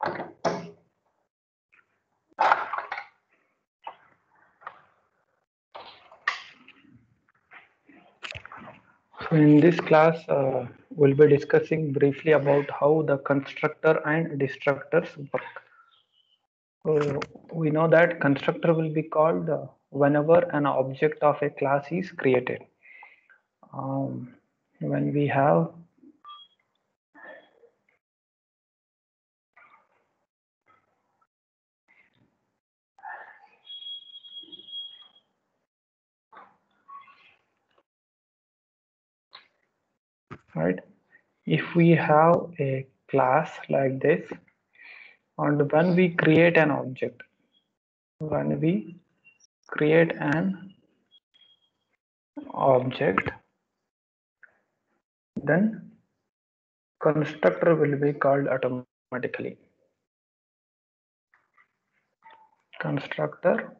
So in this class, we'll be discussing briefly about how the constructor and destructors work. So we know that constructor will be called whenever an object of a class is created. When we have right, if we have a class like this, and when we create an object, when we create an object, then constructor will be called automatically. Constructor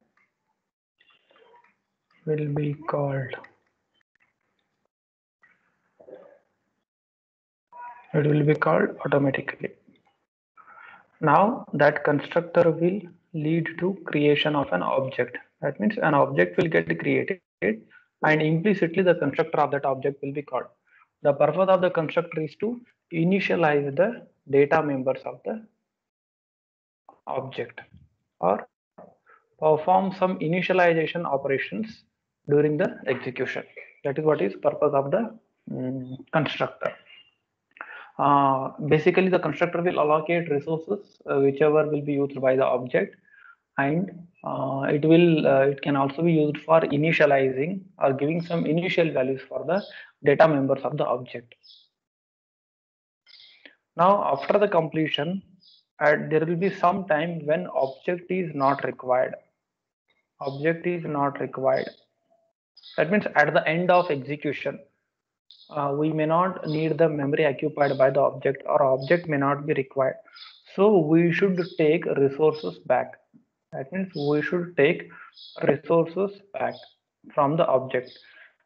will be called, it will be called automatically. Now that constructor will lead to creation of an object. That means an object will get created and implicitly the constructor of that object will be called. The purpose of the constructor is to initialize the data members of the object or perform some initialization operations during the execution. That is what is purpose of the constructor. Basically, the constructor will allocate resources whichever will be used by the object, and it can also be used for initializing or giving some initial values for the data members of the object. Now, after the completion, there will be some time when object is not required. Object is not required. That means at the end of execution, we may not need the memory occupied by the object, or object may not be required. So we should take resources back. That means we should take resources back from the object.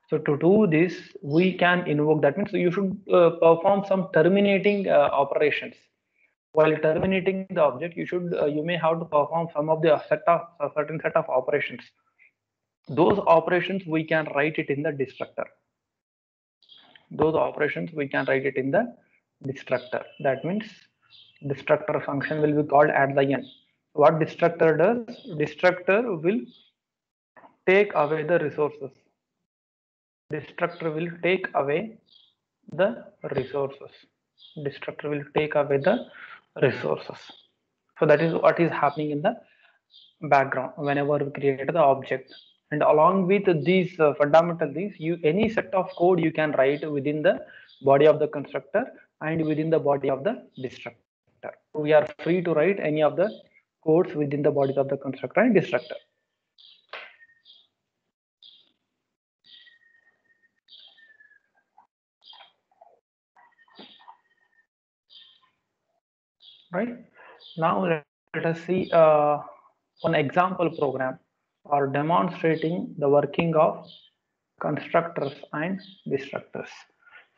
So to do this, we can invoke, that means you should perform some terminating operations. While terminating the object, you may have to perform some of the certain set of operations. Those operations we can write it in the destructor. Those operations we can write it in the destructor. That means destructor function will be called at the end. What destructor does? Destructor will take away the resources. Destructor will take away the resources. Destructor will take away the resources. So that is what is happening in the background whenever we create the object. And along with these fundamental things, any set of code you can write within the body of the constructor and within the body of the destructor. We are free to write any of the codes within the bodies of the constructor and destructor. Right now, let us see one example program or demonstrating the working of constructors and destructors.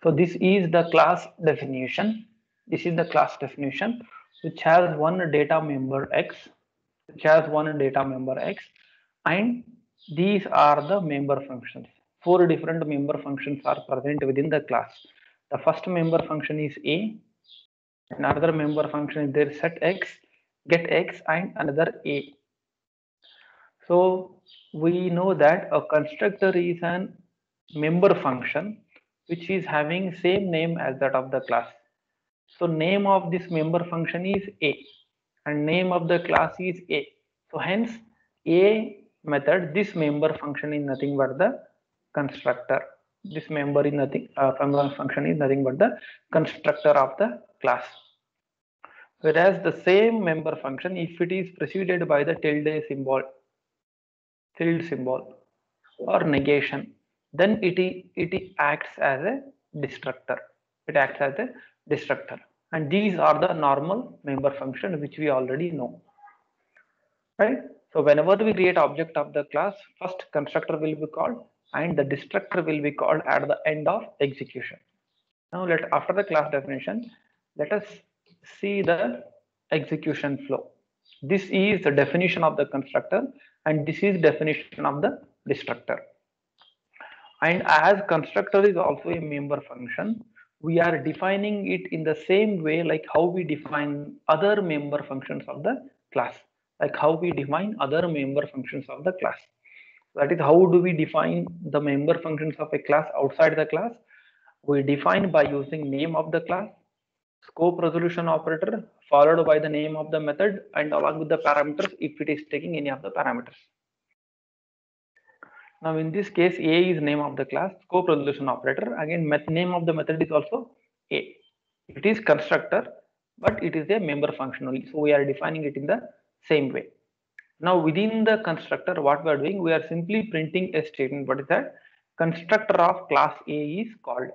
So this is the class definition. This is the class definition which has one data member x, and these are the member functions. 4 different member functions are present within the class. The first member function is a, another member function is there set x, get x, and another a. So we know that a constructor is an member function which is having same name as that of the class. So name of this member function is a and name of the class is a. So hence a method, this member function is nothing but the constructor. This member is nothing function is nothing but the constructor of the class. Whereas the same member function, if it is preceded by the tilde symbol or negation, then it acts as a destructor. It acts as a destructor, and these are the normal member function which we already know, right? So whenever we create object of the class, first constructor will be called and the destructor will be called at the end of execution. Now after the class definition, let us see the execution flow. This is the definition of the constructor, and this is definition of the destructor. And as constructor is also a member function, we are defining it in the same way like how we define other member functions of the class, like how we define other member functions of the class. That is, how do we define the member functions of a class outside the class? We define by using name of the class, scope resolution operator, followed by the name of the method, and along with the parameters if it is taking any of the parameters. Now in this case, A is name of the class, scope resolution operator. Again, name of the method is also A. It is constructor, but it is a member function only. So we are defining it in the same way. Now within the constructor, what we are doing, we are simply printing a statement. What is that? Constructor of class A is called.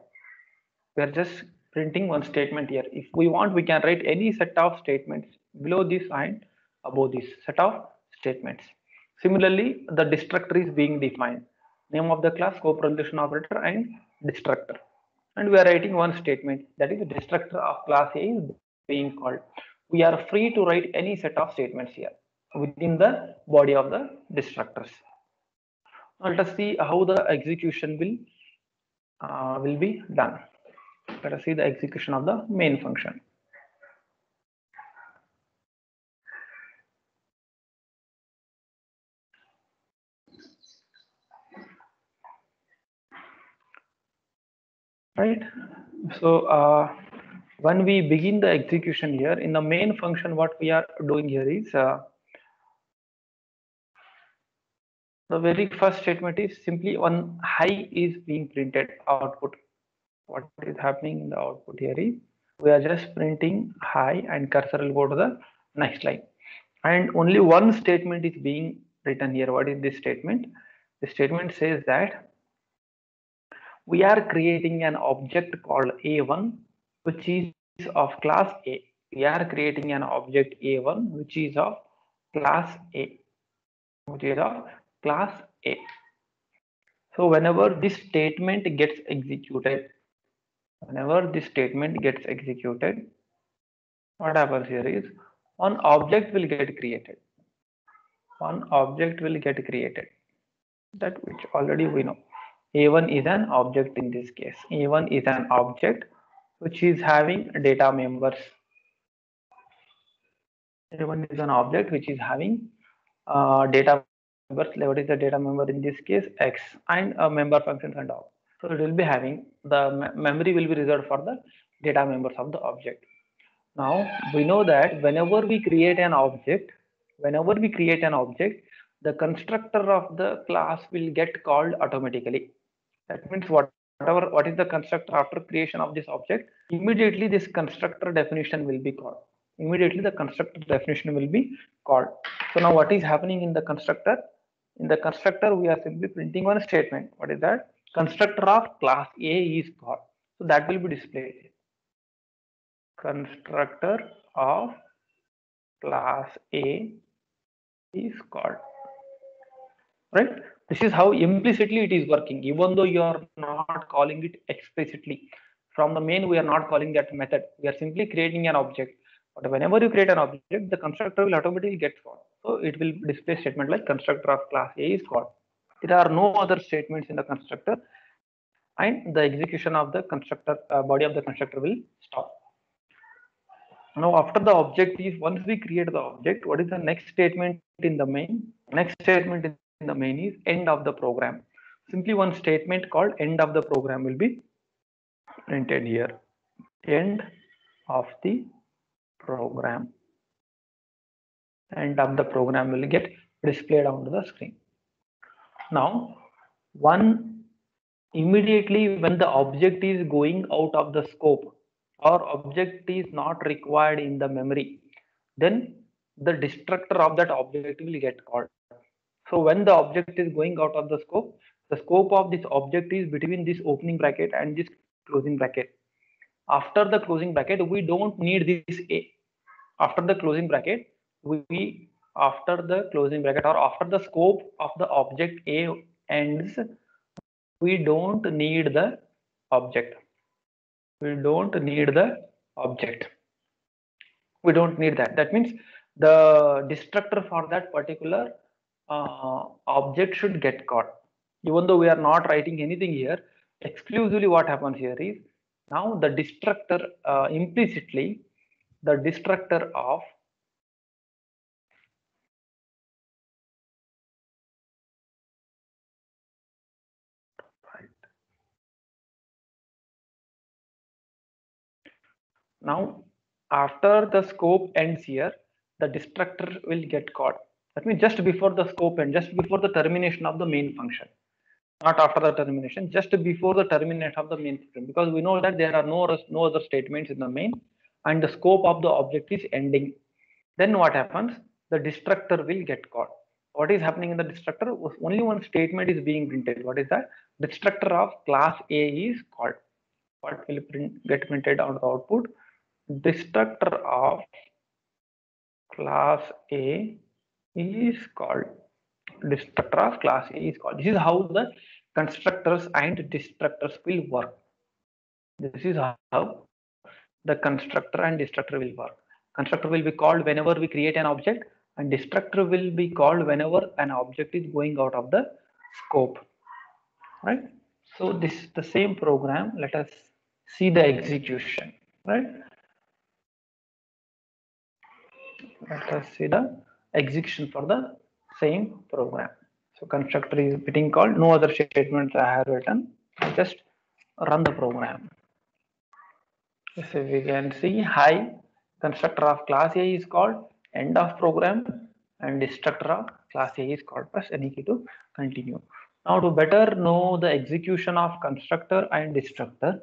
We are just printing one statement here. If we want, we can write any set of statements below this and above this set of statements. Similarly, the destructor is being defined. Name of the class, scope resolution operator, and destructor. And we are writing one statement, that is the destructor of class A is being called. We are free to write any set of statements here within the body of the destructors. Now let us see how the execution will be done. Let us see the execution of the main function. Right. So when we begin the execution here in the main function, what we are doing here is the very first statement is simply one high is being printed output. What is happening in the output here is we are just printing high and cursor will go to the next line, and only one statement is being written here. What is this statement? The statement says that we are creating an object called A1 which is of class A. We are creating an object A1 which is of class A, which is of class A. So whenever this statement gets executed, what happens here is one object will get created. That which already we know. A1 is an object in this case. A1 is an object which is having data members. A1 is an object which is having data members. What is the data member in this case? X, and member functions and all. So it will be having the memory will be reserved for the data members of the object. Now we know that whenever we create an object, the constructor of the class will get called automatically. That means what is the constructor after creation of this object? Immediately this constructor definition will be called. So now what is happening in the constructor? In the constructor, we are simply printing one statement. What is that? Constructor of class A is called. So that will be displayed. Constructor of class A is called. Right? This is how implicitly it is working, even though you are not calling it explicitly. From the main, we are not calling that method. We are simply creating an object. But whenever you create an object, the constructor will automatically get called. So it will display statement like constructor of class A is called. There are no other statements in the constructor, and the execution of the constructor body of the constructor will stop. Now after the object is, once we create the object, what is the next statement in the main? Next statement in the main is end of the program. Simply one statement called end of the program will be printed here. End of the program. End of the program will get displayed onto the screen. Now immediately when the object is going out of the scope, or object is not required in the memory, then the destructor of that object will get called. So when the object is going out of the scope of this object is between this opening bracket and this closing bracket. After the closing bracket, we don't need this A. After the closing bracket, or after the scope of the object A ends, we don't need the object. We don't need that. That means the destructor for that particular object should get called. Even though we are not writing anything here, exclusively what happens here is now the destructor implicitly the destructor of now after the scope ends here, the destructor will get called. That means just before the scope ends, just before the termination of the main function. Not after the termination, just before the termination of the main function, because we know that there are no other statements in the main and the scope of the object is ending. Then what happens? The destructor will get called. What is happening in the destructor? Only one statement is being printed. What is that? Destructor of class A is called. What will get printed on the output? Destructor of class A is called. Destructor of class A is called. This is how the constructors and destructors will work. This is how the constructor and destructor will work. Constructor will be called whenever we create an object, and destructor will be called whenever an object is going out of the scope, right? So this is the same program. Let us see the execution, right? Let us see the execution for the same program. So constructor is being called, no other statements I have written. I just run the program. So we can see hi, constructor of class A is called, end of program, and destructor of class A is called. Press any key to continue. Now to better know the execution of constructor and destructor,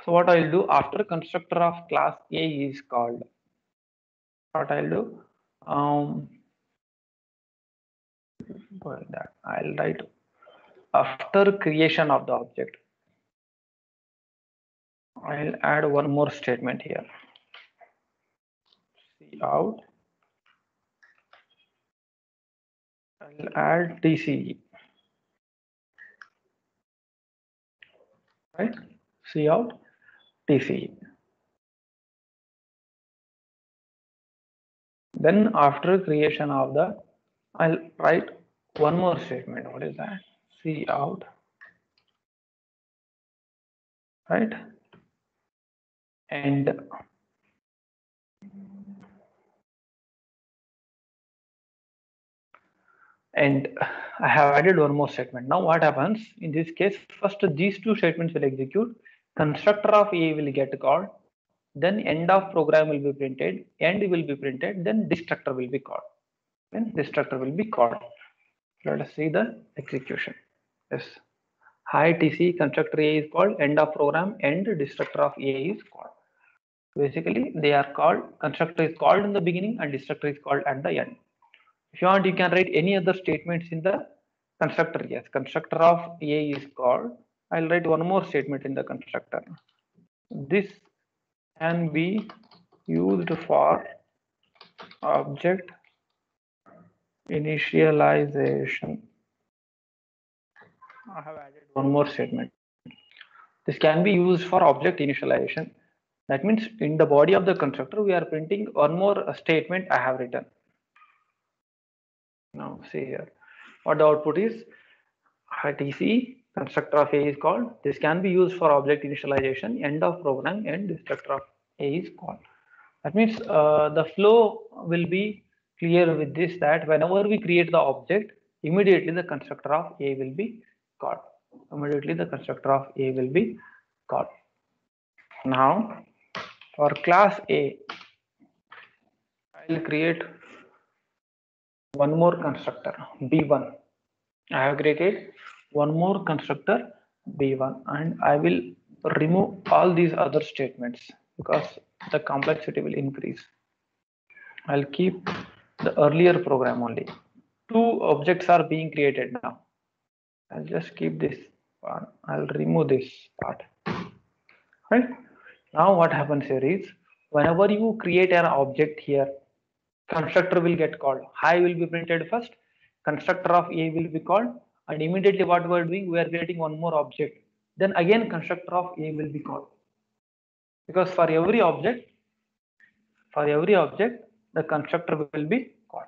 so what I'll do after constructor of class A is called, what I'll do, that I'll write after creation of the object. I'll add one more statement here. Cout. I'll add TCE. Right? Cout TCE. Then after creation of the, I'll write one more statement. What is that? Cout. Right? And I have added one more statement. Now what happens in this case? First these two statements will execute. Constructor of A will get called. Then end of program will be printed. End will be printed. Then destructor will be called. Then destructor will be called. Let us see the execution. Yes. Hi TC, constructor A is called, end of program, end destructor of A is called. Basically, they are called, constructor is called in the beginning and destructor is called at the end. If you want, you can write any other statements in the constructor. Yes, constructor of A is called. I'll write one more statement in the constructor. This can be used for object initialization. I have added one more statement. This can be used for object initialization. That means in the body of the constructor, we are printing one more statement I have written. Now see here, what the output is, TC constructor of A is called. This can be used for object initialization, end of program, and destructor of A is called. That means the flow will be clear with this, that whenever we create the object, immediately the constructor of A will be called. Immediately the constructor of A will be called. Now for class A, I will create one more constructor B1. I have created one more constructor B1 and I will remove all these other statements because the complexity will increase. I'll keep the earlier program only. Two objects are being created now. I'll just keep this part. I'll remove this part. Right? Now what happens here is whenever you create an object here, constructor will get called. Hi will be printed first, constructor of A will be called, and immediately what we are doing, we are creating one more object. Then again constructor of A will be called. Because for every object, For every object, the constructor will be called.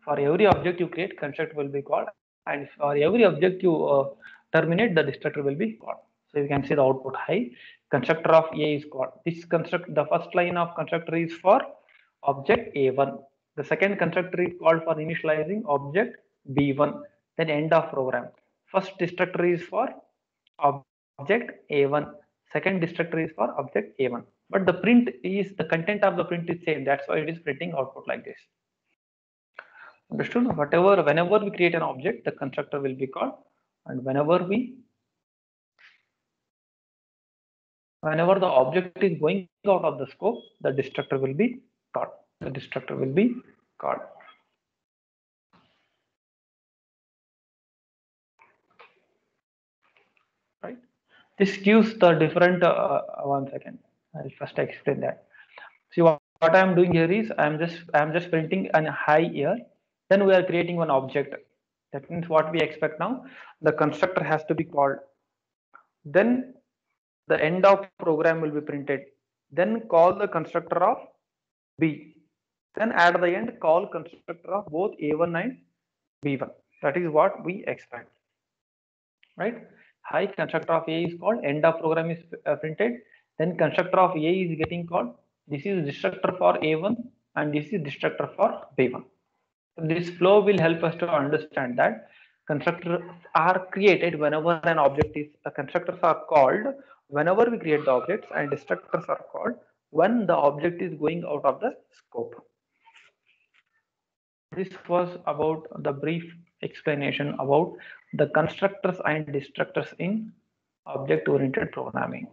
For every object you create, constructor will be called, and for every object you terminate, the destructor will be called. So you can see the output high. Constructor of A is called. This construct, the first line of constructor is for object A1. The second constructor is called for initializing object B1. Then end of program. First destructor is for object A1. Second destructor is for object A1. But the print is, the content of the print is same. That's why it is printing output like this. Understood? Whenever we create an object, the constructor will be called, and whenever the object is going out of the scope, the destructor will be called. The destructor will be called. Right? This gives the different. 1 second. I'll first explain that. See what I am doing here is I am just printing an high here. Then we are creating one object. That means what we expect now. The constructor has to be called. Then the end of program will be printed. Then call the constructor of B. Then at the end call constructor of both A1 and B1. That is what we expect. Right? High constructor of A is called, end of program is printed. Then constructor of A is getting called. This is destructor for A1 and this is destructor for B1. So this flow will help us to understand that constructors are created whenever an object is, constructors are called whenever we create the objects, and destructors are called when the object is going out of the scope. This was about the brief explanation about the constructors and destructors in object-oriented programming.